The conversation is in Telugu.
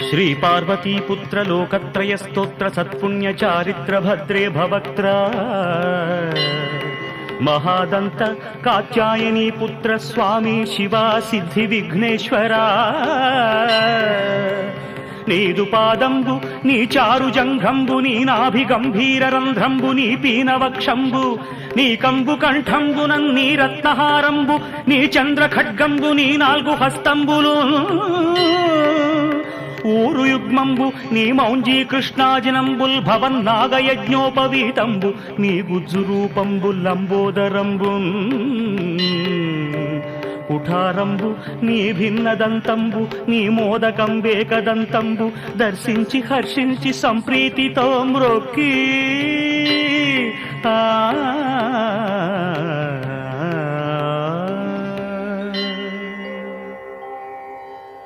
శ్రీపార్వతీపుత్ర లోకత్రయ స్తోత్ర సత్పుణ్య చారిత్ర భద్రే భవక్త్ర మహాదంత కాత్యాయనీ పుత్ర స్వామి శివా సిద్ధి విఘ్నేశ్వరా నీదు పాదంబు నీ చారు జంఘంబు నీ నాభి గంభీర రంధ్రంబు నీ పీనవక్షంబు నీ కంబు కంఠంబు నీ రత్నహారంబు నీ చంద్ర ఖడ్గంబు నీ నాలుగు హస్తంబులు ఊరు యుగ్మంబు నీ మౌంజీ కృష్ణాజినంబుల్ భవన్నాగయజ్ఞోపవీతంబు నీ గుజ్జు రూపంబు లంబోదరంబు కుఠారంబు నీ భిన్నదంతంబు నీ మోదకంబేకదంతంబు దర్శించి హర్షించి సంప్రీతితో మ్రొక్కి